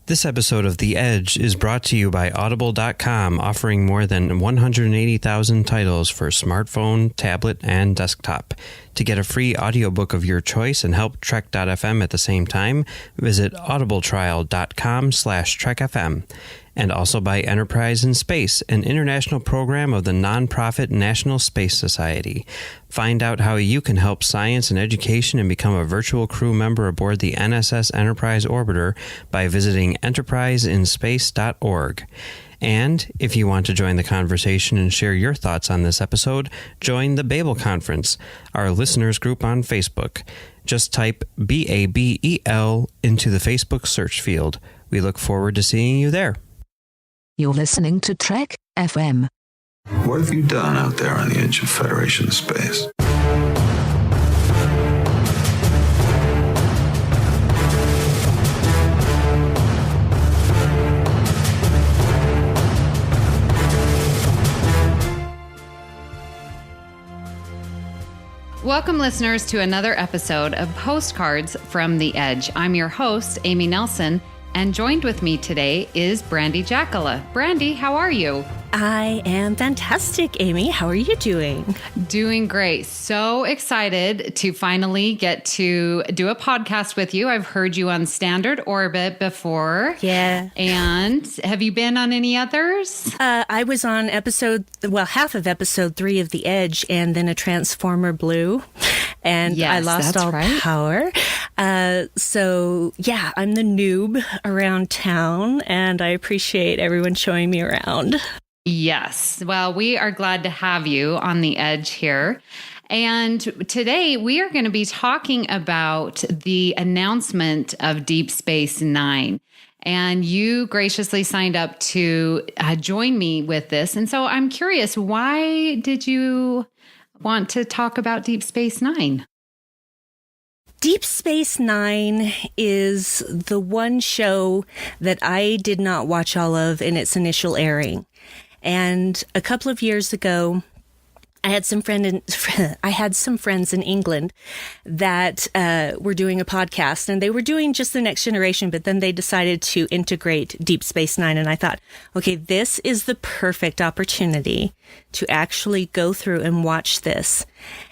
This episode of The Edge is brought to you by Audible.com, offering more than 180,000 titles for smartphone, tablet, and desktop. To get a free audiobook of your choice and help Trek.fm at the same time, visit audibletrial.com/trekfm. And also by Enterprise in Space, an international program of the nonprofit National Space Society. Find out how you can help science and education and become a virtual crew member aboard the NSS Enterprise Orbiter by visiting enterpriseinspace.org. And if you want to join the conversation and share your thoughts on this episode, join the Babel Conference, our listeners group on Facebook. Just type BABEL into the Facebook search field. We look forward to seeing you there. You're listening to Trek FM. What have you done out there on the edge of Federation space? Welcome, listeners, to another episode of Postcards from the Edge. I'm your host, Amy Nelson, and joined with me today is Brandi Jackola. Brandi, how are you? I am fantastic, Amy. How are you doing? Doing great. So excited to finally get to do a podcast with you. I've heard you on Standard Orbit before. Yeah. And have you been on any others? I was on half of episode 3 of The Edge, and then a Transformer Blue. And yes, I lost all power. So, yeah, I'm the noob around town, and I appreciate everyone showing me around. Yes. Well, we are glad to have you on the Edge here. And today we are going to be talking about the announcement of Deep Space Nine. And you graciously signed up to join me with this. And so I'm curious, why did you want to talk about Deep Space Nine? Deep Space Nine is the one show that I did not watch all of in its initial airing. And a couple of years ago, I had some friends in England that were doing a podcast, and they were doing just The Next Generation, but then they decided to integrate Deep Space Nine. And I thought, okay, this is the perfect opportunity to actually go through and watch this.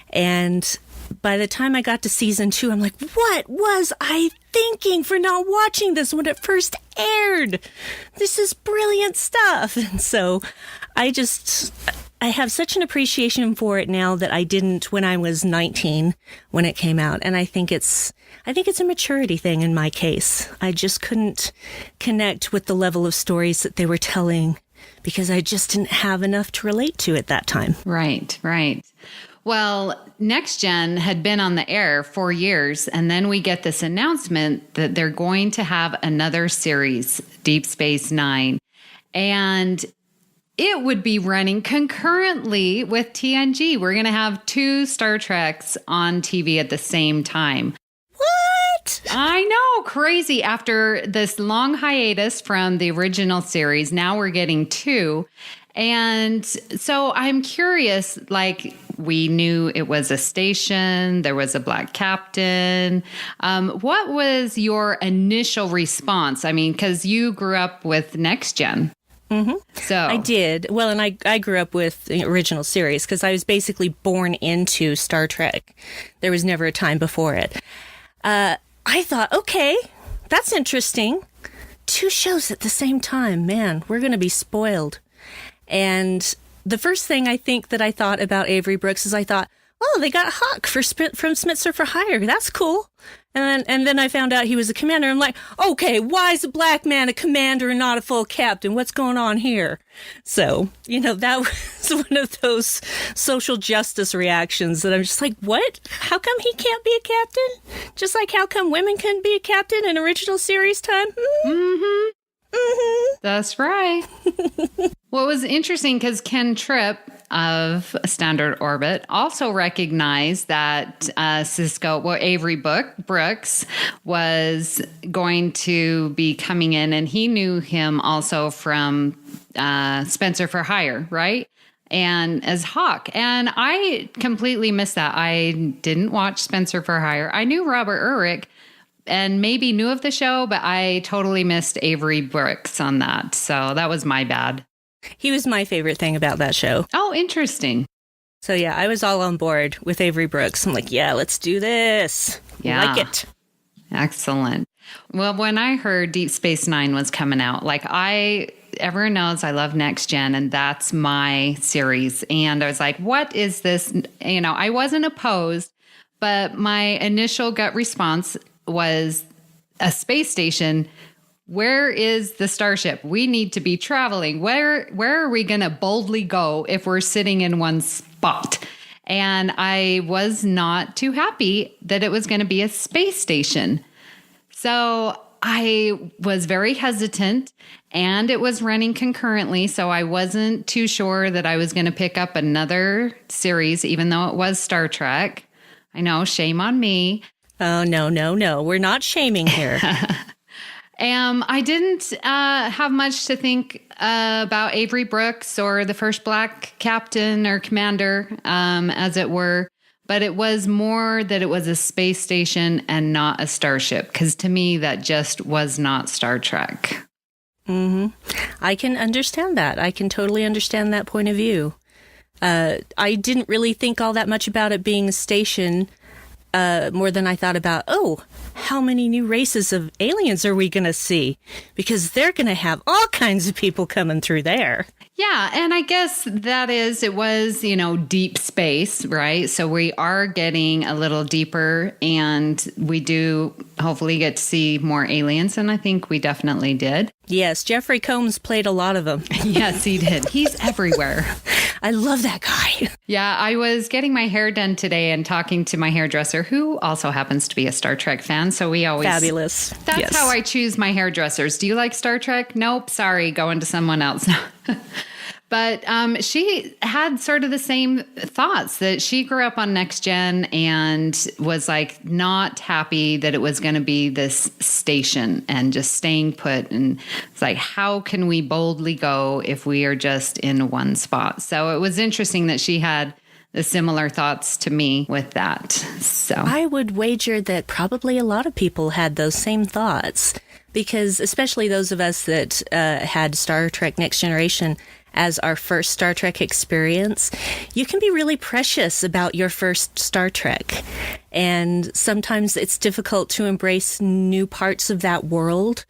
And by the time I got to season 2, I'm like, what was I thinking for not watching this when it first aired? This is brilliant stuff. And so I have such an appreciation for it now that I didn't when I was 19 when it came out. And I think it's a maturity thing in my case. I just couldn't connect with the level of stories that they were telling because I just didn't have enough to relate to at that time. Right. Well, Next Gen had been on the air for years, and then we get this announcement that they're going to have another series, Deep Space Nine, and it would be running concurrently with TNG. We're going to have 2 Star Treks on TV at the same time. What? I know, crazy. After this long hiatus from the original series, now we're getting 2. And so I'm curious, like, we knew it was a station, there was a black captain. What was your initial response? I mean, because you grew up with Next Gen. Mm-hmm. So I did. Well, and I grew up with the original series because I was basically born into Star Trek. There was never a time before it. I thought, okay, that's interesting. 2 shows at the same time. Man, we're going to be spoiled. And the first thing I think that I thought about Avery Brooks is I thought, oh, they got Hawk from Spitzer for Hire. That's cool. And then I found out he was a commander. I'm like, okay, why is a black man a commander and not a full captain? What's going on here? So, that was one of those social justice reactions that I'm just like, what? How come he can't be a captain? Just like how come women couldn't be a captain in original series time? Mm-hmm. Mm-hmm. That's right. Well, it was interesting because Ken Tripp of Standard Orbit also recognized that Avery Brooks was going to be coming in, and he knew him also from Spencer for Hire, right? And as Hawk. And I completely missed that. I didn't watch Spencer for Hire. I knew Robert Urich, and maybe knew of the show, but I totally missed Avery Brooks on that. So that was my bad. He was my favorite thing about that show. Oh, interesting. So yeah, I was all on board with Avery Brooks. I'm like, yeah, let's do this. Yeah. Like it. Excellent. Well, when I heard Deep Space Nine was coming out, everyone knows I love Next Gen, and that's my series. And I was like, what is this? I wasn't opposed, but my initial gut response was a space station. Where is the starship? We need to be traveling. Where are we going to boldly go if we're sitting in one spot? And I was not too happy that it was going to be a space station. So I was very hesitant, and it was running concurrently. So I wasn't too sure that I was going to pick up another series, even though it was Star Trek. I know, shame on me. Oh, no. We're not shaming here. I didn't have much to think about Avery Brooks or the first black captain or commander, as it were. But it was more that it was a space station and not a starship, because to me, that just was not Star Trek. Mm-hmm. I can understand that. I can totally understand that point of view. I didn't really think all that much about it being a station, more than I thought about, how many new races of aliens are we going to see? Because they're going to have all kinds of people coming through there. Yeah, and I guess it was, deep space, right? So we are getting a little deeper, and we do hopefully get to see more aliens, and I think we definitely did. Yes, Jeffrey Combs played a lot of them. Yes, he did. He's everywhere. I love that guy. Yeah, I was getting my hair done today and talking to my hairdresser, who also happens to be a Star Trek fan. So we always... Fabulous. That's how I choose my hairdressers. Do you like Star Trek? Nope. Sorry. Going to someone else. But she had sort of the same thoughts, that she grew up on Next Gen and was not happy that it was going to be this station and just staying put. And it's like, how can we boldly go if we are just in one spot? So it was interesting that she had the similar thoughts to me with that. So I would wager that probably a lot of people had those same thoughts, because especially those of us that had Star Trek Next Generation as our first Star Trek experience, you can be really precious about your first Star Trek. And sometimes it's difficult to embrace new parts of that world.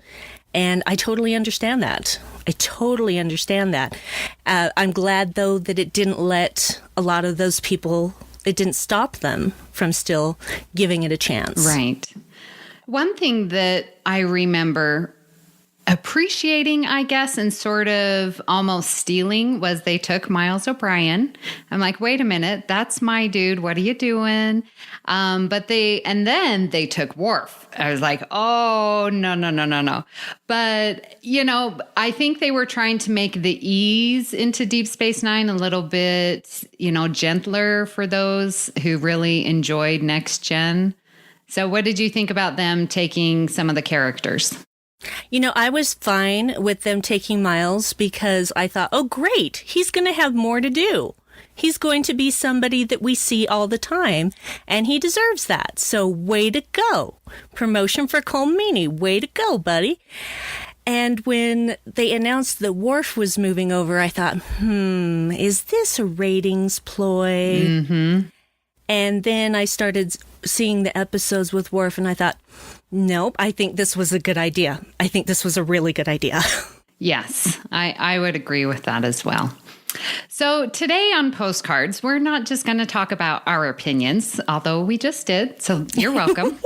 And I totally understand that. I'm glad, though, that it didn't let a lot of those people, it didn't stop them from still giving it a chance. Right. One thing that I remember appreciating, I guess, and sort of almost stealing was they took Miles O'Brien. I'm like, wait a minute, that's my dude. What are you doing? But then they took Worf. I was like, oh, no. But, I think they were trying to make the ease into Deep Space Nine a little bit, gentler for those who really enjoyed Next Gen. So what did you think about them taking some of the characters? I was fine with them taking Miles, because I thought, oh, great, he's going to have more to do. He's going to be somebody that we see all the time, and he deserves that. So way to go. Promotion for Cole Meany. Way to go, buddy. And when they announced that Worf was moving over, I thought, is this a ratings ploy? Mm-hmm. And then I started seeing the episodes with Worf, and I thought, nope, I think this was a good idea. I think this was a really good idea. Yes, I would agree with that as well. So today on Postcards, we're not just going to talk about our opinions, although we just did, so you're welcome.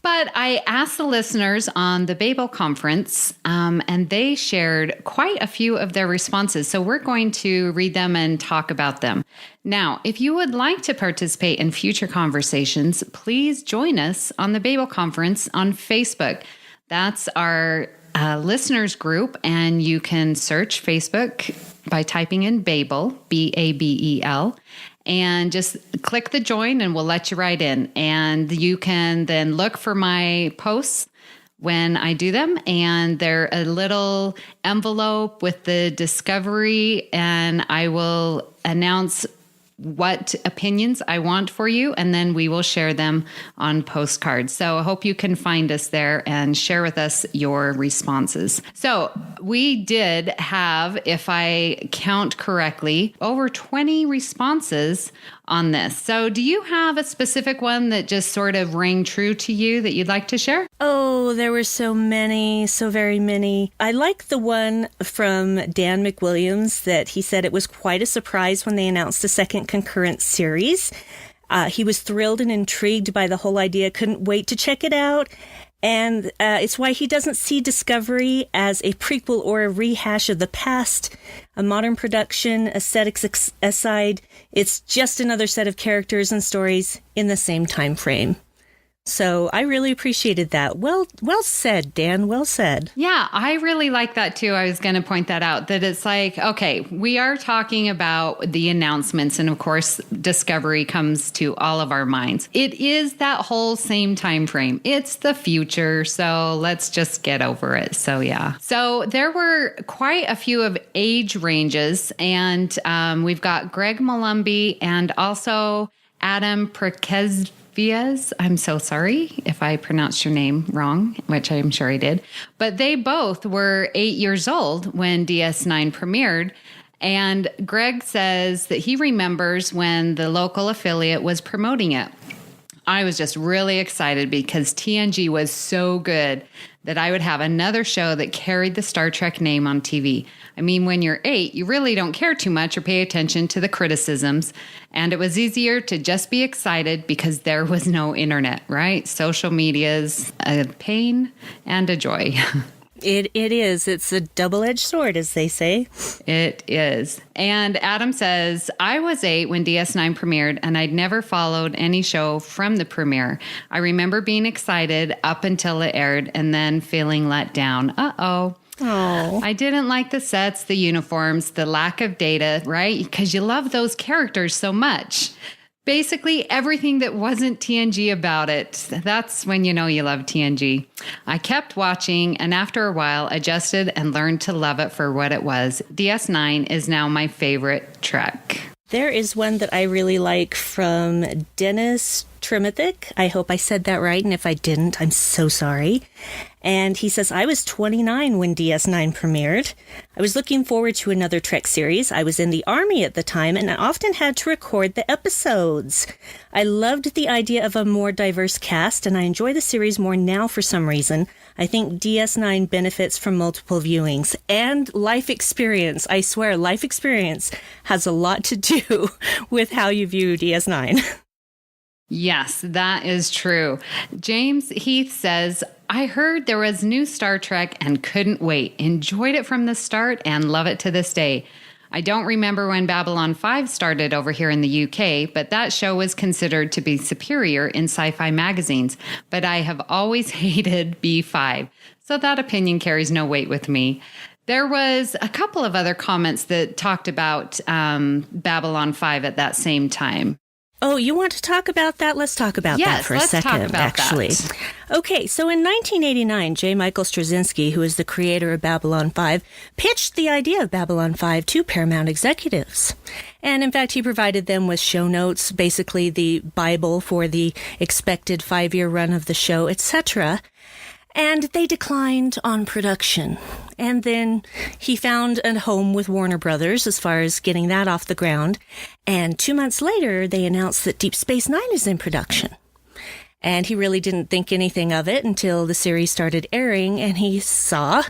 But I asked the listeners on the Babel conference, and they shared quite a few of their responses. So we're going to read them and talk about them. Now, if you would like to participate in future conversations, please join us on the Babel conference on Facebook. That's our listeners group, and you can search Facebook by typing in Babel, Babel, and just click the join and we'll let you right in. And you can then look for my posts when I do them, and they're a little envelope with the discovery, and I will announce what opinions I want for you, and then we will share them on Postcards. So I hope you can find us there and share with us your responses. So we did have, if I count correctly, over 20 responses on this. So do you have a specific one that just sort of rang true to you that you'd like to share? Oh, there were so many, so very many. I like the one from Dan McWilliams that he said it was quite a surprise when they announced a second concurrent series. He was thrilled and intrigued by the whole idea, couldn't wait to check it out. And it's why he doesn't see Discovery as a prequel or a rehash of the past, a modern production, aesthetics aside. It's just another set of characters and stories in the same time frame. So I really appreciated that. Well said, Dan. Well said. Yeah, I really like that too. I was going to point that out, that it's like, okay, we are talking about the announcements. And of course, Discovery comes to all of our minds. It is that whole same time frame. It's the future. So let's just get over it. So yeah. So there were quite a few of age ranges. And we've got Greg Malumbi and also Adam Perquez. I'm so sorry if I pronounced your name wrong, which I'm sure I did. But they both were 8 years old when DS9 premiered. And Greg says that he remembers when the local affiliate was promoting it. I was just really excited because TNG was so good that I would have another show that carried the Star Trek name on TV. I mean, when you're 8, you really don't care too much or pay attention to the criticisms. And it was easier to just be excited because there was no internet, right? Social media's a pain and a joy. It is. It's a double-edged sword, as they say. It is. And Adam says, I was 8 when DS9 premiered, and I'd never followed any show from the premiere. I remember being excited up until it aired and then feeling let down. Uh-oh. Oh, I didn't like the sets, the uniforms, the lack of data, right? Because you love those characters so much. Basically, everything that wasn't TNG about it. That's when you know you love TNG. I kept watching and after a while adjusted and learned to love it for what it was. DS9 is now my favorite Trek. there is one that I really like from Dennis Trimithic. I hope I said that right, and if I didn't, I'm so sorry. And he says, I was 29 when DS9 premiered. I was looking forward to another Trek series. I was in the Army at the time, and I often had to record the episodes. I loved the idea of a more diverse cast, and I enjoy the series more now for some reason. I think DS9 benefits from multiple viewings and life experience. I swear, life experience has a lot to do with how you view DS9. Yes, that is true. James Heath says, I heard there was new Star Trek and couldn't wait. Enjoyed it from the start and love it to this day. I don't remember when Babylon 5 started over here in the UK, but that show was considered to be superior in sci-fi magazines. But I have always hated B5, so that opinion carries no weight with me. There was a couple of other comments that talked about Babylon 5 at that same time. Oh, you want to talk about that? Let's talk about that for a second, actually. Okay, so in 1989, J. Michael Straczynski, who is the creator of Babylon 5, pitched the idea of Babylon 5 to Paramount executives. And in fact, he provided them with show notes, basically the Bible for the expected 5-year run of the show, etc., and they declined on production. And then he found a home with Warner Brothers as far as getting that off the ground. And 2 months later, they announced that Deep Space Nine is in production. And he really didn't think anything of it until the series started airing, and he saw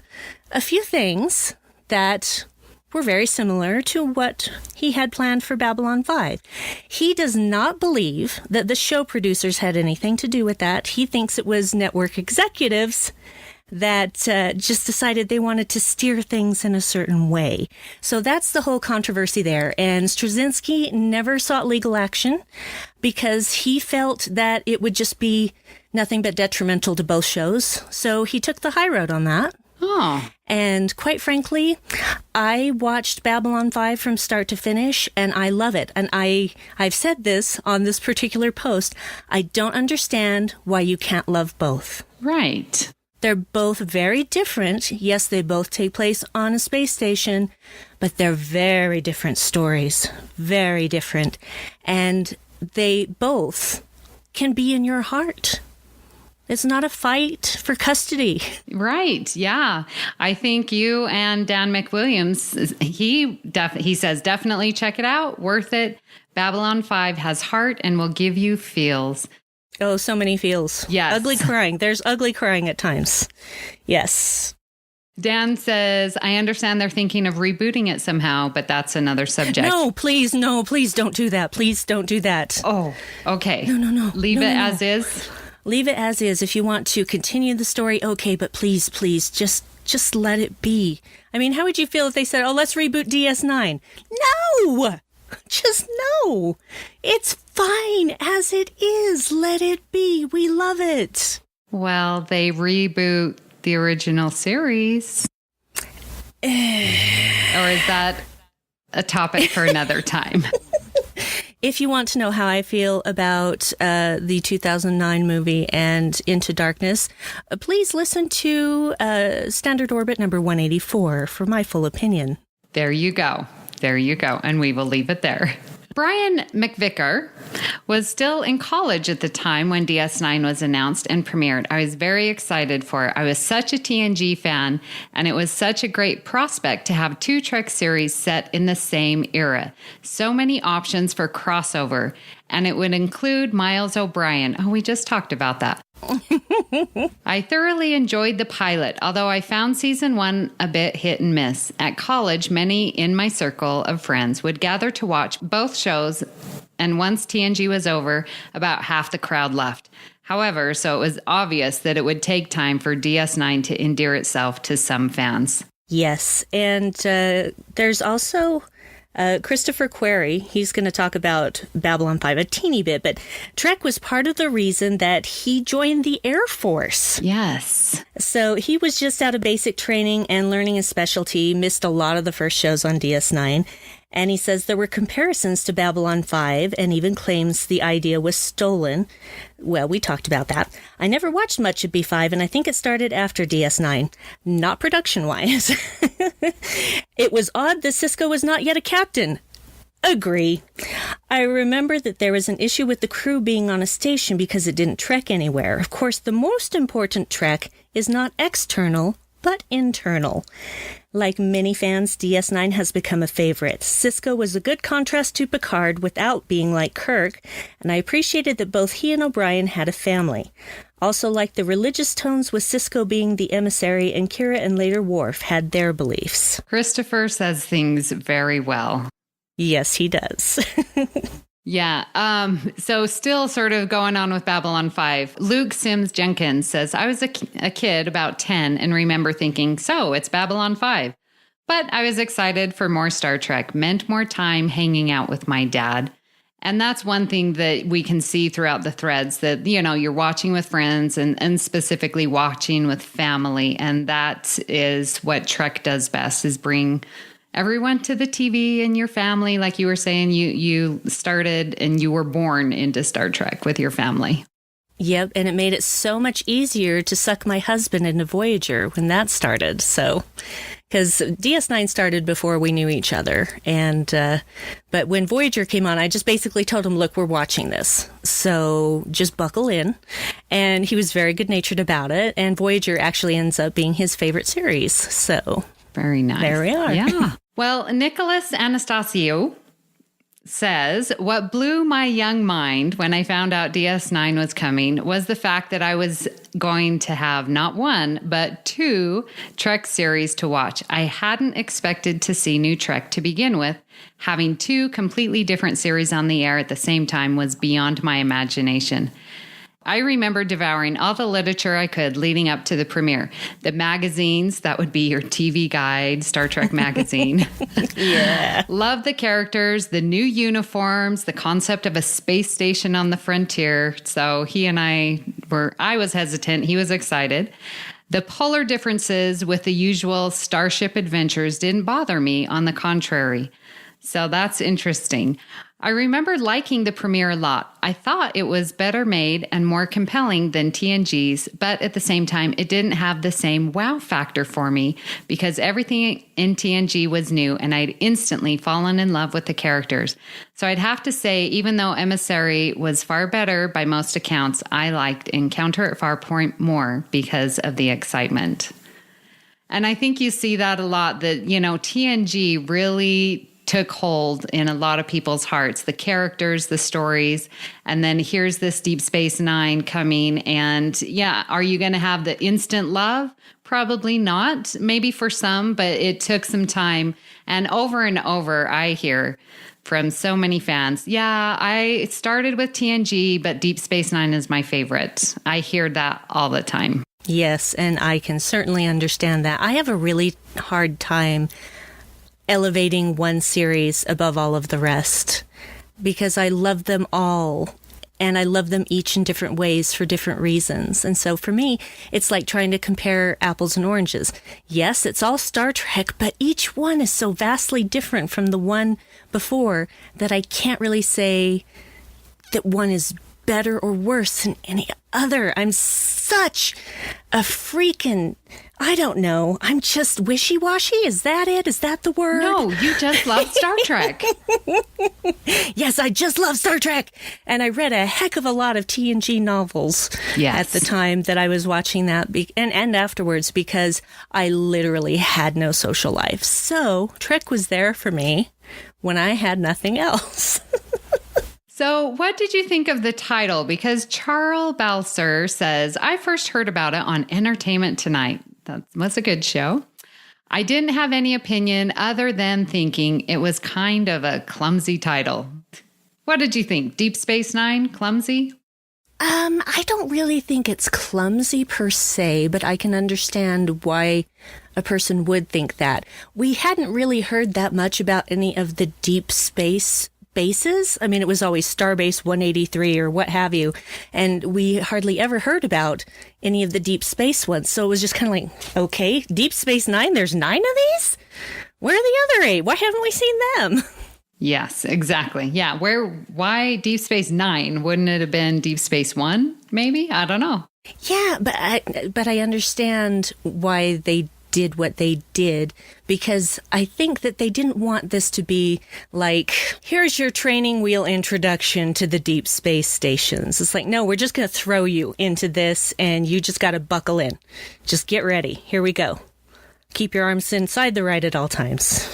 a few things that were very similar to what he had planned for Babylon 5. He does not believe that the show producers had anything to do with that. He thinks it was network executives that just decided they wanted to steer things in a certain way. So that's the whole controversy there. And Straczynski never sought legal action because he felt that it would just be nothing but detrimental to both shows. So he took the high road on that. Oh. And quite frankly, I watched Babylon 5 from start to finish, and I love it. And I've said this on this particular post. I don't understand why you can't love both. Right. They're both very different. Yes, they both take place on a space station, but they're very different stories. Very different. And they both can be in your heart. It's not a fight for custody. Right. Yeah. I think you and Dan McWilliams, he says, definitely check it out. Worth it. Babylon 5 has heart and will give you feels. Oh, so many feels. Yes. Ugly crying. There's ugly crying at times. Yes. Dan says, I understand they're thinking of rebooting it somehow, but that's another subject. No, please don't do that. Please don't do that. Oh, okay. No. Leave it as is. Leave it as is. If you want to continue the story, okay, but please, just let it be. I mean, how would you feel if they said, oh, let's reboot DS9? No! Just no. It's fine as it is. Let it be. We love it. Well, they reboot the original series. Or is that a topic for another time? If you want to know how I feel about the 2009 movie and Into Darkness, please listen to Standard Orbit number 184 for my full opinion. There you go. And we will leave it there. Brian McVicker was still in college at the time when DS9 was announced and premiered. I was very excited for it. I was such a TNG fan, and it was such a great prospect to have 2 Trek series set in the same era. So many options for crossover, and it would include Miles O'Brien. Oh, we just talked about that. I thoroughly enjoyed the pilot, although I found season 1 a bit hit and miss. At college, many in my circle of friends would gather to watch both shows, and once TNG was over, about half the crowd left. However, so it was obvious that it would take time for DS9 to endear itself to some fans. Yes, and there's also Christopher Query. He's going to talk about Babylon 5 a teeny bit, but Trek was part of the reason that he joined the Air Force. Yes. So he was just out of basic training and learning a specialty, missed a lot of the first shows on DS9. And he says there were comparisons to Babylon 5 and even claims the idea was stolen. Well, we talked about that. I never watched much of B5, and I think it started after DS9. Not production-wise. It was odd that Sisko was not yet a captain. Agree. I remember that there was an issue with the crew being on a station because it didn't trek anywhere. Of course, the most important trek is not external, but internal. Like many fans, DS9 has become a favorite. Sisko was a good contrast to Picard without being like Kirk, and I appreciated that both he and O'Brien had a family. Also liked the religious tones with Sisko being the emissary, and Kira and later Worf had their beliefs. Christopher says things very well. Yes, he does. Yeah. So still sort of going on with Babylon 5. Luke Sims Jenkins says, I was a kid about 10 and remember thinking, so it's Babylon 5. But I was excited for more Star Trek, meant more time hanging out with my dad. And that's one thing that we can see throughout the threads that, you know, you're watching with friends and specifically watching with family. And that is what Trek does best, is bring everyone to the TV and your family. Like you were saying, you started and you were born into Star Trek with your family. Yep, and it made it so much easier to suck my husband into Voyager when that started. So, because DS9 started before we knew each other. And, but when Voyager came on, I just basically told him, look, we're watching this. So just buckle in. And he was very good natured about it. And Voyager actually ends up being his favorite series. So very nice. There we are. Yeah. Well, Nicholas Anastasio says, what blew my young mind when I found out DS9 was coming was the fact that I was going to have not one, but 2 Trek series to watch. I hadn't expected to see new Trek to begin with. Having 2 completely different series on the air at the same time was beyond my imagination. I remember devouring all the literature I could leading up to the premiere. The magazines, that would be your TV Guide, Star Trek magazine. Yeah. Love the characters, the new uniforms, the concept of a space station on the frontier. So he and I was hesitant. He was excited. The polar differences with the usual starship adventures didn't bother me. On the contrary, So that's interesting. I remember liking the premiere a lot. I thought it was better made and more compelling than TNG's, but at the same time, it didn't have the same wow factor for me because everything in TNG was new and I'd instantly fallen in love with the characters. So I'd have to say, even though Emissary was far better by most accounts, I liked Encounter at Farpoint more because of the excitement. And I think you see that a lot, that, TNG really took hold in a lot of people's hearts, the characters, the stories. And then here's this Deep Space Nine coming. And are you going to have the instant love? Probably not. Maybe for some, but it took some time. And over, I hear from so many fans, I started with TNG, but Deep Space Nine is my favorite. I hear that all the time. Yes, and I can certainly understand that. I have a really hard time elevating one series above all of the rest because I love them all and I love them each in different ways for different reasons. And so for me, it's like trying to compare apples and oranges. Yes, it's all Star Trek, but each one is so vastly different from the one before that I can't really say that one is better or worse than any other. I'm such a freaking, I don't know. I'm just wishy-washy. Is that it? Is that the word? No, you just love Star Trek. Yes, I just love Star Trek. And I read a heck of a lot of TNG novels at the time that I was watching that and afterwards because I literally had no social life. So Trek was there for me when I had nothing else. So what did you think of the title? Because Charles Balser says, I first heard about it on Entertainment Tonight. That was a good show. I didn't have any opinion other than thinking it was kind of a clumsy title. What did you think? Deep Space Nine? Clumsy? I don't really think it's clumsy per se, but I can understand why a person would think that. We hadn't really heard that much about any of the deep space bases. I mean, it was always Starbase 183 or what have you. And we hardly ever heard about any of the deep space ones. So it was just kind of like, okay, Deep Space Nine, there's 9 of these? Where are the other 8? Why haven't we seen them? Yes, exactly. Yeah. Why Deep Space Nine? Wouldn't it have been Deep Space One? Maybe? I don't know. Yeah, but I understand why they did what they did, because I think that they didn't want this to be like, here's your training wheel introduction to the deep space stations. It's like, no, we're just going to throw you into this and you just got to buckle in. Just get ready. Here we go. Keep your arms inside the ride at all times.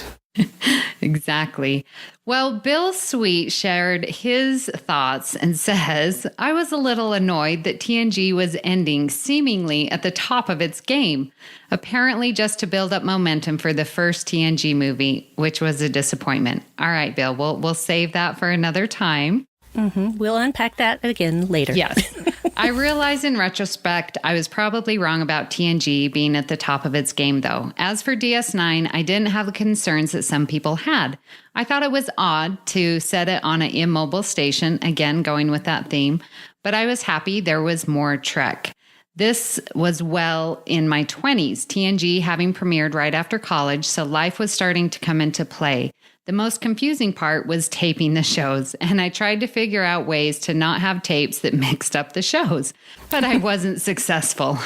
Exactly. Well, Bill Sweet shared his thoughts and says, I was a little annoyed that TNG was ending seemingly at the top of its game, apparently just to build up momentum for the first TNG movie, which was a disappointment. All right, Bill, we'll save that for another time. Mm-hmm. We'll unpack that again later. Yes. I realize in retrospect, I was probably wrong about TNG being at the top of its game, though. As for DS9, I didn't have the concerns that some people had. I thought it was odd to set it on an immobile station, again, going with that theme, but I was happy there was more Trek. This was well in my 20s, TNG having premiered right after college, so life was starting to come into play. The most confusing part was taping the shows, and I tried to figure out ways to not have tapes that mixed up the shows, but I wasn't successful.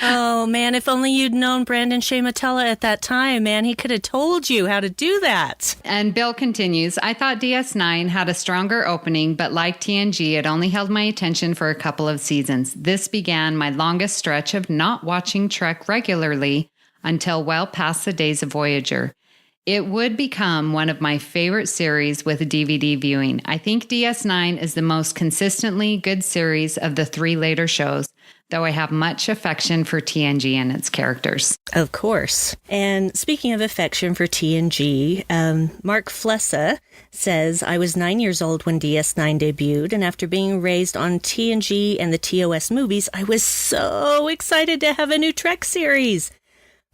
Oh, man, if only you'd known Brandon Shamatella at that time, man. He could have told you how to do that. And Bill continues, I thought DS9 had a stronger opening, but like TNG, it only held my attention for a couple of seasons. This began my longest stretch of not watching Trek regularly until well past the days of Voyager. It would become one of my favorite series with DVD viewing. I think DS9 is the most consistently good series of the 3 later shows, though I have much affection for TNG and its characters. Of course. And speaking of affection for TNG, Mark Flessa says, I was 9 years old when DS9 debuted, and after being raised on TNG and the TOS movies, I was so excited to have a new Trek series.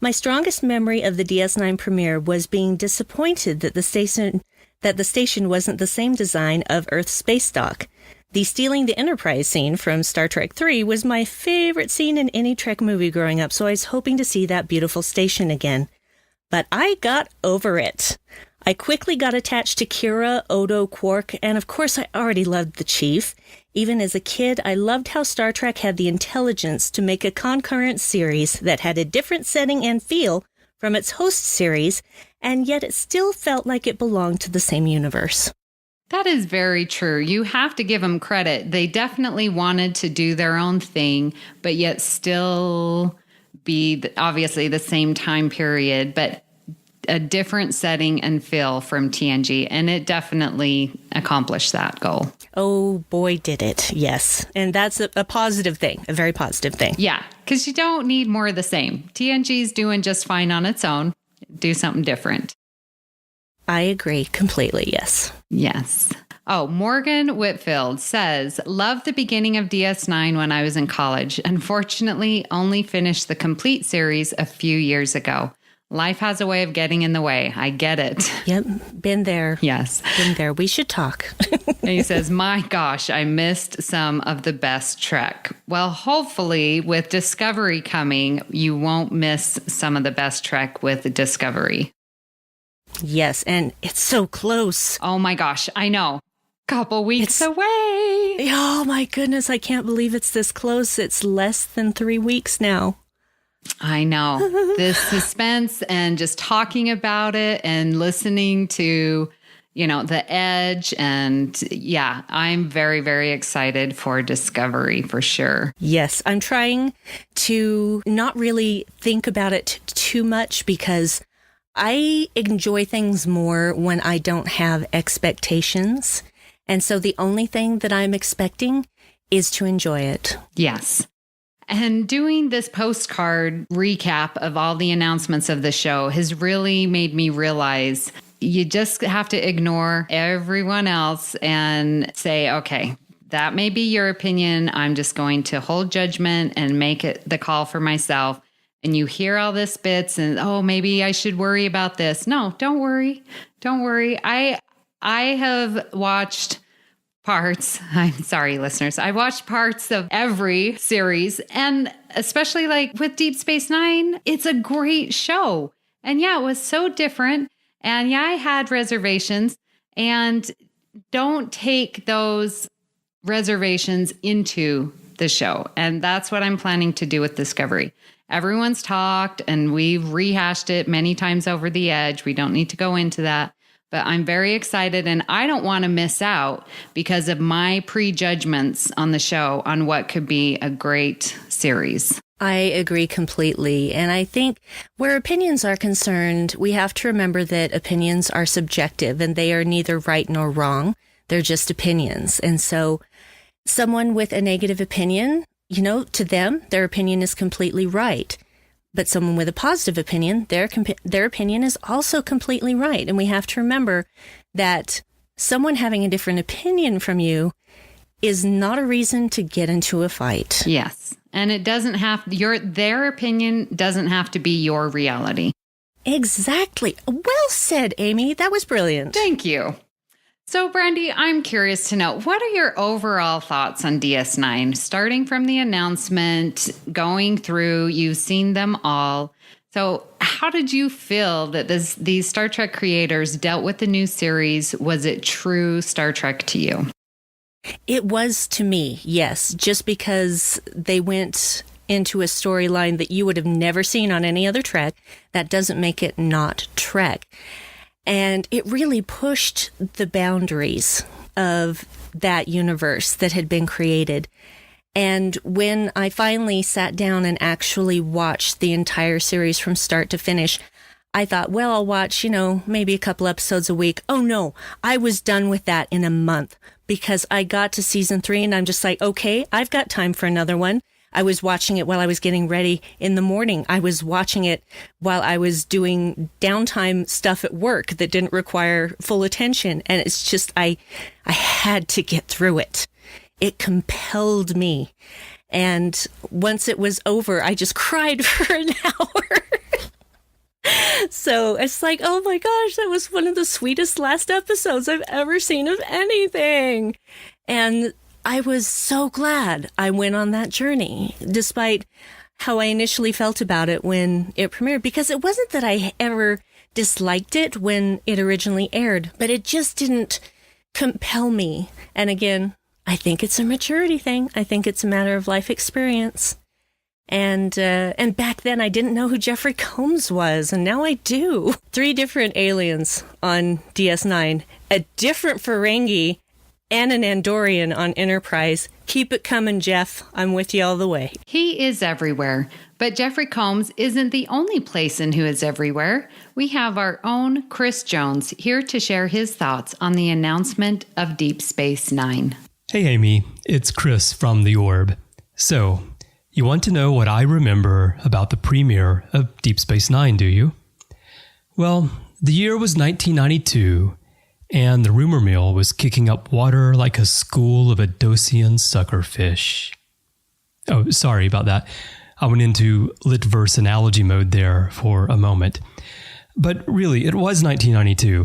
My strongest memory of the DS9 premiere was being disappointed that the station wasn't the same design of Earth's space dock. The stealing the Enterprise scene from Star Trek 3 was my favorite scene in any Trek movie growing up, so I was hoping to see that beautiful station again. But I got over it. I quickly got attached to Kira, Odo, Quark, and of course I already loved the Chief. Even as a kid, I loved how Star Trek had the intelligence to make a concurrent series that had a different setting and feel from its host series, and yet it still felt like it belonged to the same universe. That is very true. You have to give them credit. They definitely wanted to do their own thing, but yet still be obviously the same time period, but a different setting and feel from TNG. And it definitely accomplished that goal. Oh boy, did it. Yes. And that's a positive thing, a very positive thing. Yeah, because you don't need more of the same. TNG's doing just fine on its own. Do something different. I agree completely, yes. Yes. Oh, Morgan Whitfield says, love the beginning of DS9 when I was in college. Unfortunately, only finished the complete series a few years ago. Life has a way of getting in the way. I get it. Yep, been there. Yes. Been there. We should talk. And he says, my gosh, I missed some of the best Trek. Well, hopefully with Discovery coming, you won't miss some of the best Trek with Discovery. Yes, and it's so close. Oh my gosh, I know. Couple weeks away. Oh my goodness, I can't believe it's this close. It's less than 3 weeks now. I know. This suspense and just talking about it and listening to, the edge. And yeah, I'm very, very excited for Discovery for sure. Yes, I'm trying to not really think about it too much because I enjoy things more when I don't have expectations. And so the only thing that I'm expecting is to enjoy it. Yes. And doing this postcard recap of all the announcements of the show has really made me realize you just have to ignore everyone else and say, okay, that may be your opinion. I'm just going to hold judgment and make it the call for myself. And you hear all this bits and, oh, maybe I should worry about this. No, don't worry. Don't worry. I have watched parts. I'm sorry, listeners. I watched parts of every series, and especially like with Deep Space Nine, it's a great show. And yeah, it was so different. And yeah, I had reservations, and don't take those reservations into the show. And that's what I'm planning to do with Discovery. Everyone's talked and we've rehashed it many times over the edge. We don't need to go into that. But I'm very excited, and I don't want to miss out because of my prejudgments on the show on what could be a great series. I agree completely. And I think where opinions are concerned, we have to remember that opinions are subjective and they are neither right nor wrong. They're just opinions. And so someone with a negative opinion, to them, their opinion is completely right. But someone with a positive opinion, their opinion is also completely right. And we have to remember that someone having a different opinion from you is not a reason to get into a fight. Yes. And it doesn't have their opinion doesn't have to be your reality. Exactly. Well said, Amy. That was brilliant. Thank you. So, Brandi, I'm curious to know, what are your overall thoughts on DS9? Starting from the announcement, going through, you've seen them all. So how did you feel that these Star Trek creators dealt with the new series? Was it true Star Trek to you? It was to me, yes, just because they went into a storyline that you would have never seen on any other Trek. That doesn't make it not Trek. And it really pushed the boundaries of that universe that had been created. And when I finally sat down and actually watched the entire series from start to finish, I thought, well, I'll watch, maybe a couple episodes a week. Oh no, I was done with that in a month because I got to season 3 and I'm just like, okay, I've got time for another one. I was watching it while I was getting ready in the morning. I was watching it while I was doing downtime stuff at work that didn't require full attention. And it's just, I had to get through it. It compelled me. And once it was over, I just cried for an hour. So it's like, oh my gosh, that was one of the sweetest last episodes I've ever seen of anything. And I was so glad I went on that journey, despite how I initially felt about it when it premiered, because it wasn't that I ever disliked it when it originally aired, but it just didn't compel me. And again, I think it's a maturity thing. I think it's a matter of life experience. And back then I didn't know who Jeffrey Combs was, and now I do. 3 different aliens on DS9, a different Ferengi, and an Andorian on Enterprise. Keep it coming, Jeff. I'm with you all the way. He is everywhere. But Jeffrey Combs isn't the only person who is everywhere. We have our own Chris Jones here to share his thoughts on the announcement of Deep Space Nine. Hey, Amy. It's Chris from The Orb. So, you want to know what I remember about the premiere of Deep Space Nine, do you? Well, the year was 1992, and the rumor mill was kicking up water like a school of Adosian suckerfish. Oh, sorry about that. I went into lit-verse analogy mode there for a moment. But really, it was 1992,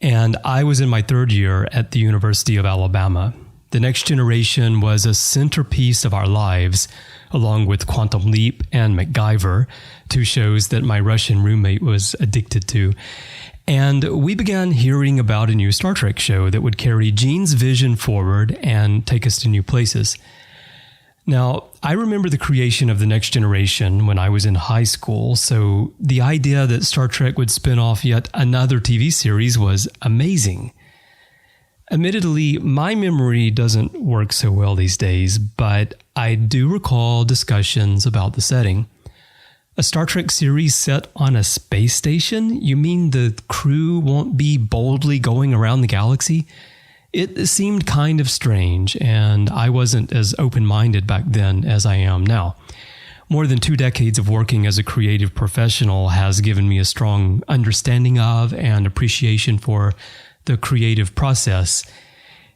and I was in my 3rd year at the University of Alabama. The Next Generation was a centerpiece of our lives, along with Quantum Leap and MacGyver, 2 shows that my Russian roommate was addicted to. And we began hearing about a new Star Trek show that would carry Gene's vision forward and take us to new places. Now, I remember the creation of The Next Generation when I was in high school, so the idea that Star Trek would spin off yet another TV series was amazing. Admittedly, my memory doesn't work so well these days, but I do recall discussions about the setting. A Star Trek series set on a space station? You mean the crew won't be boldly going around the galaxy? It seemed kind of strange, and I wasn't as open-minded back then as I am now. More than 2 decades of working as a creative professional has given me a strong understanding of and appreciation for the creative process.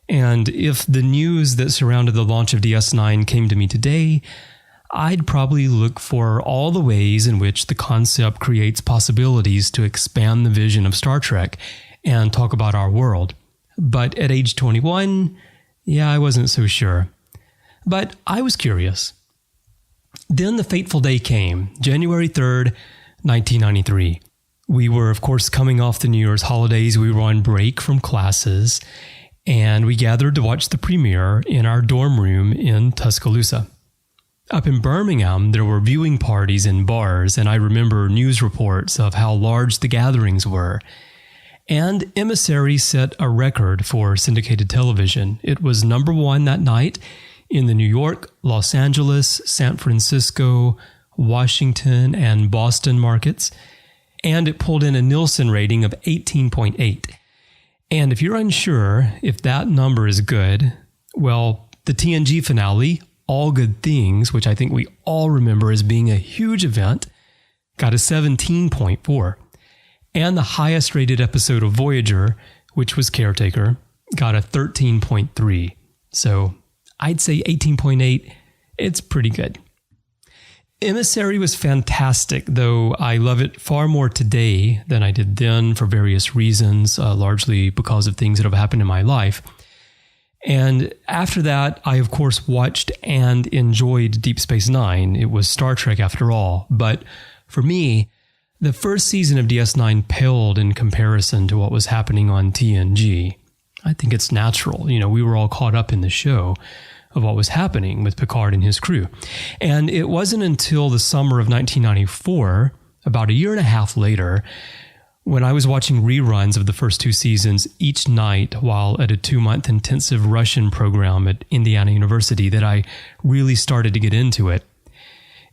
And if the news that surrounded the launch of DS9 came to me today, I'd probably look for all the ways in which the concept creates possibilities to expand the vision of Star Trek and talk about our world. But at age 21, I wasn't so sure. But I was curious. Then the fateful day came, January 3rd, 1993. We were, of course, coming off the New Year's holidays. We were on break from classes, and we gathered to watch the premiere in our dorm room in Tuscaloosa. Up in Birmingham, there were viewing parties in bars, and I remember news reports of how large the gatherings were. And Emissary set a record for syndicated television. It was number 1 that night in the New York, Los Angeles, San Francisco, Washington, and Boston markets. And it pulled in a Nielsen rating of 18.8. And if you're unsure if that number is good, well, the TNG finale, All Good Things, which I think we all remember as being a huge event, got a 17.4. And the highest rated episode of Voyager, which was Caretaker, got a 13.3. So I'd say 18.8, it's pretty good. Emissary was fantastic, though I love it far more today than I did then for various reasons, largely because of things that have happened in my life. And after that, I of course watched and enjoyed Deep Space Nine. It was Star Trek after all. But for me, the first season of DS9 paled in comparison to what was happening on TNG. I think it's natural. We were all caught up in the show of what was happening with Picard and his crew. And it wasn't until the summer of 1994, about a year and a half later, when I was watching reruns of the first 2 seasons each night while at a 2-month intensive Russian program at Indiana University, that I really started to get into it.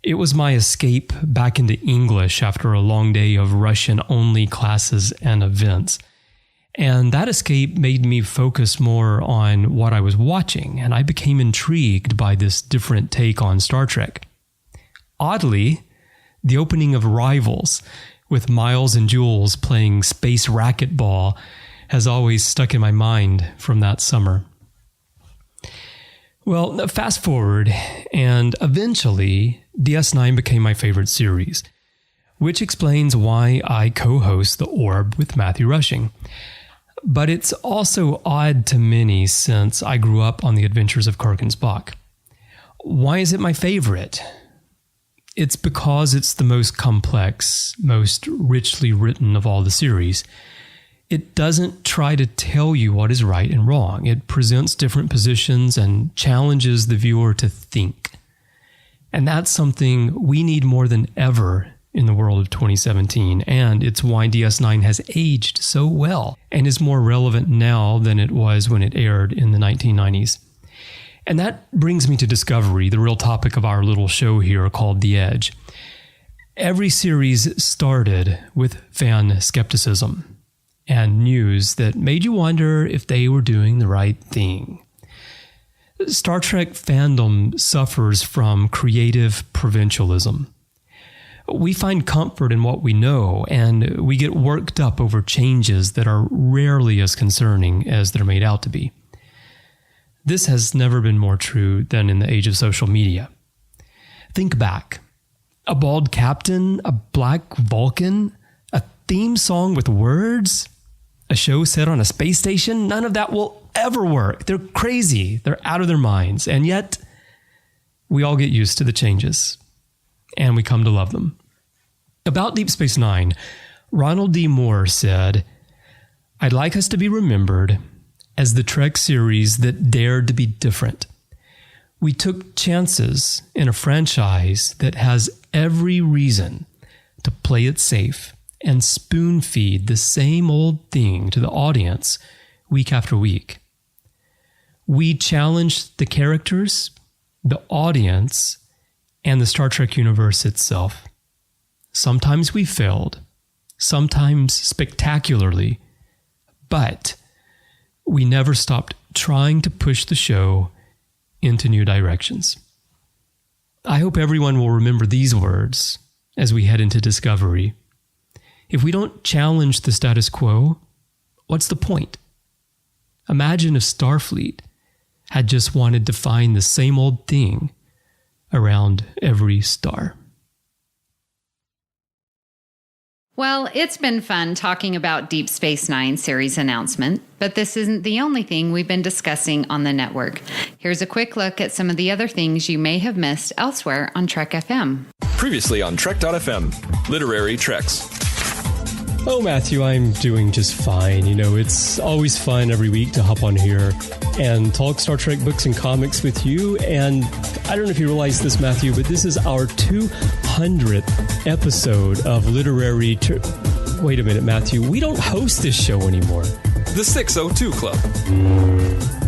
It was my escape back into English after a long day of Russian-only classes and events. And that escape made me focus more on what I was watching, and I became intrigued by this different take on Star Trek. Oddly, the opening of Rivals, with Miles and Jules playing space racquetball, has always stuck in my mind from that summer. Well, fast forward, and eventually, DS9 became my favorite series, which explains why I co-host The Orb with Matthew Rushing. But it's also odd to many since I grew up on the adventures of Kirk and Spock. Why is it my favorite? It's because it's the most complex, most richly written of all the series. It doesn't try to tell you what is right and wrong. It presents different positions and challenges the viewer to think. And that's something we need more than ever in the world of 2017, and it's why DS9 has aged so well and is more relevant now than it was when it aired in the 1990s. And that brings me to Discovery, the real topic of our little show here called The Edge. Every series started with fan skepticism and news that made you wonder if they were doing the right thing. Star Trek fandom suffers from creative provincialism. We find comfort in what we know, and we get worked up over changes that are rarely as concerning as they're made out to be. This has never been more true than in the age of social media. Think back. A bald captain, a black Vulcan, a theme song with words, a show set on a space station, none of that will ever work. They're crazy. They're out of their minds. And yet, we all get used to the changes, and we come to love them. About Deep Space Nine, Ronald D. Moore said, "I'd like us to be remembered as the Trek series that dared to be different. We took chances in a franchise that has every reason to play it safe and spoon-feed the same old thing to the audience week after week. We challenged the characters, the audience, and the Star Trek universe itself. Sometimes we failed, sometimes spectacularly, but we never stopped trying to push the show into new directions." I hope everyone will remember these words as we head into Discovery. If we don't challenge the status quo, what's the point? Imagine if Starfleet had just wanted to find the same old thing around every star. Well, it's been fun talking about Deep Space Nine series announcement, but this isn't the only thing we've been discussing on the network. Here's a quick look at some of the other things you may have missed elsewhere on Trek FM. Previously on Trek.fm, Literary Treks. Oh, Matthew, I'm doing just fine. You know, it's always fun every week to hop on here and talk Star Trek books and comics with you. And I don't know if you realize this, Matthew, but this is our 200th episode of Literary Wait a minute, Matthew. We don't host this show anymore. The 602 Club.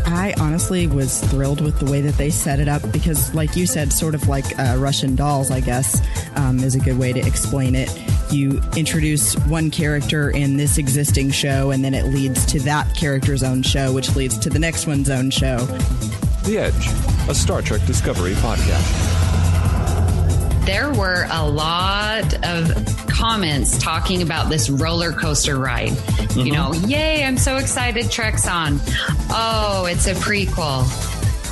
I honestly was thrilled with the way that they set it up because, like you said, sort of like Russian dolls, I guess, is a good way to explain it. You introduce one character in this existing show, and then it leads to that character's own show, which leads to the next one's own show. The Edge, a Star Trek Discovery podcast. There were a lot of comments talking about this roller coaster ride. Mm-hmm. You know, yay, I'm so excited Trek's on. Oh, it's a prequel.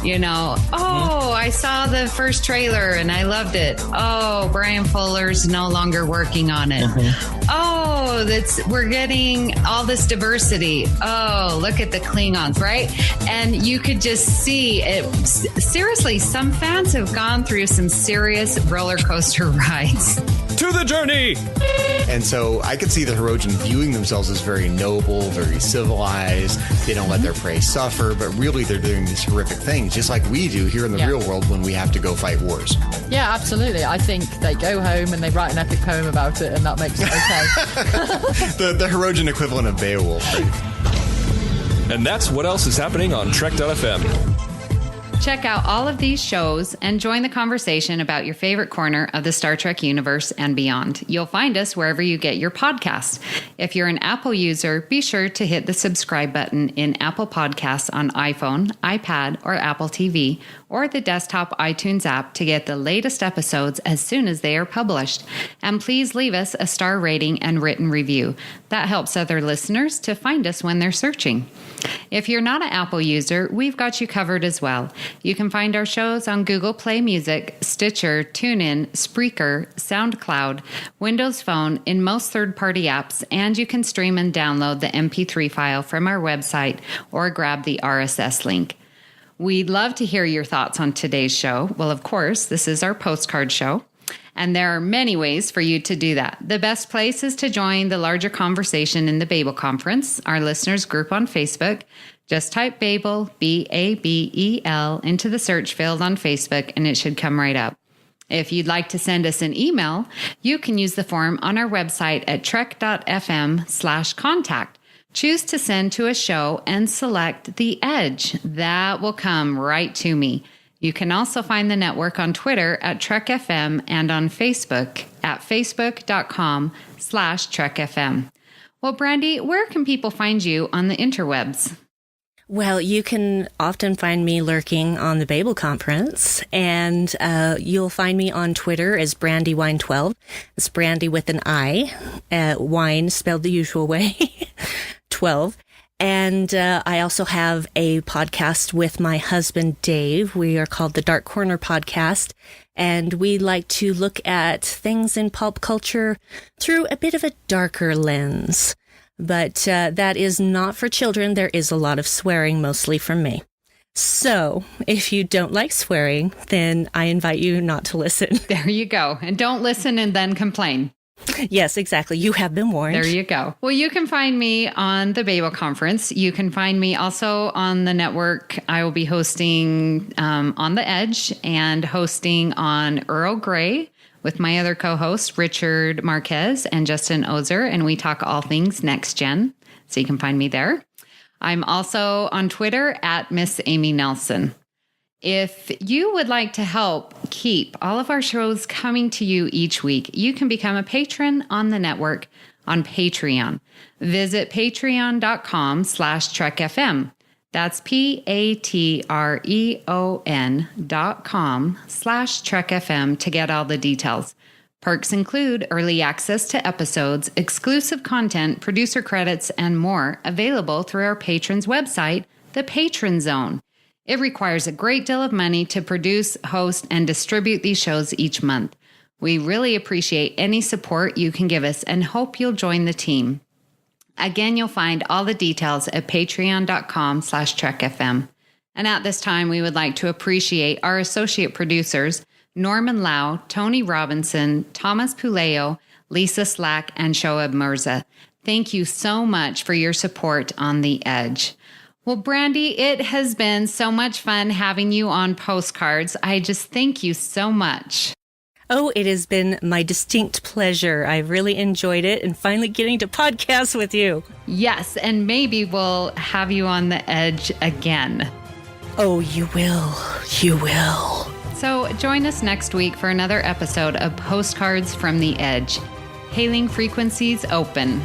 You know, I saw the first trailer and I loved it. Oh, Brian Fuller's no longer working on it. Mm-hmm. Oh, we're getting all this diversity. Oh, look at the Klingons, right? And you could just see it. Seriously, some fans have gone through some serious roller coaster rides. To the journey! And so I could see the Hirogen viewing themselves as very noble, very civilized. They don't let their prey suffer, but really they're doing these horrific things, just like we do here in the real world when we have to go fight wars. Yeah, absolutely. I think they go home and they write an epic poem about it, and that makes it okay. the Hirogen equivalent of Beowulf. And that's what else is happening on Trek.fm. Check out all of these shows and join the conversation about your favorite corner of the Star Trek universe and beyond. You'll find us wherever you get your podcasts. If you're an Apple user, be sure to hit the subscribe button in Apple Podcasts on iPhone, iPad, or Apple TV, or the desktop iTunes app to get the latest episodes as soon as they are published. And please leave us a star rating and written review. That helps other listeners to find us when they're searching. If you're not an Apple user, we've got you covered as well. You can find our shows on Google Play Music, Stitcher, TuneIn, Spreaker, SoundCloud, Windows Phone, in most third-party apps, and you can stream and download the MP3 file from our website or grab the RSS link. We'd love to hear your thoughts on today's show. Well, of course, this is our postcard show. And there are many ways for you to do that. The best place is to join the larger conversation in the Babel Conference, our listeners group on Facebook. Just type Babel, Babel, into the search field on Facebook, and it should come right up. If you'd like to send us an email, you can use the form on our website at trek.fm/contact. Choose to send to a show and select The Edge. That will come right to me. You can also find the network on Twitter at Trek FM and on Facebook at facebook.com/Trek FM. Well, Brandi, where can people find you on the interwebs? Well, you can often find me lurking on the Babel Conference, and you'll find me on Twitter as BrandiWine12. It's Brandi with an I, wine spelled the usual way, 12. And I also have a podcast with my husband, Dave. We are called the Dark Corner Podcast, and we like to look at things in pulp culture through a bit of a darker lens. But that is not for children. There is a lot of swearing, mostly from me. So if you don't like swearing, then I invite you not to listen. There you go. And don't listen and then complain. Yes, exactly. You have been warned. There you go. Well, you can find me on the Babel Conference. You can find me also on the network. I will be hosting On the Edge and hosting on Earl Grey with my other co-hosts, Richard Marquez and Justin Ozer, and we talk all things Next Gen. So you can find me there. I'm also on Twitter at Miss Amy Nelson. If you would like to help keep all of our shows coming to you each week, you can become a patron on the network on Patreon. Visit patreon.com/TrekFM. That's patreon.com/TrekFM to get all the details. Perks include early access to episodes, exclusive content, producer credits, and more available through our patrons' website, the Patron Zone. It requires a great deal of money to produce, host, and distribute these shows each month. We really appreciate any support you can give us and hope you'll join the team. Again, you'll find all the details at patreon.com/TrekFM. And at this time, we would like to appreciate our associate producers, Norman Lau, Tony Robinson, Thomas Puleo, Lisa Slack, and Shoaib Mirza. Thank you so much for your support on The Edge. Well, Brandi, it has been so much fun having you on Postcards. I just thank you so much. Oh, it has been my distinct pleasure. I've really enjoyed it and finally getting to podcast with you. Yes, and maybe we'll have you on the Edge again. Oh, you will. You will. So join us next week for another episode of Postcards from the Edge. Hailing frequencies open.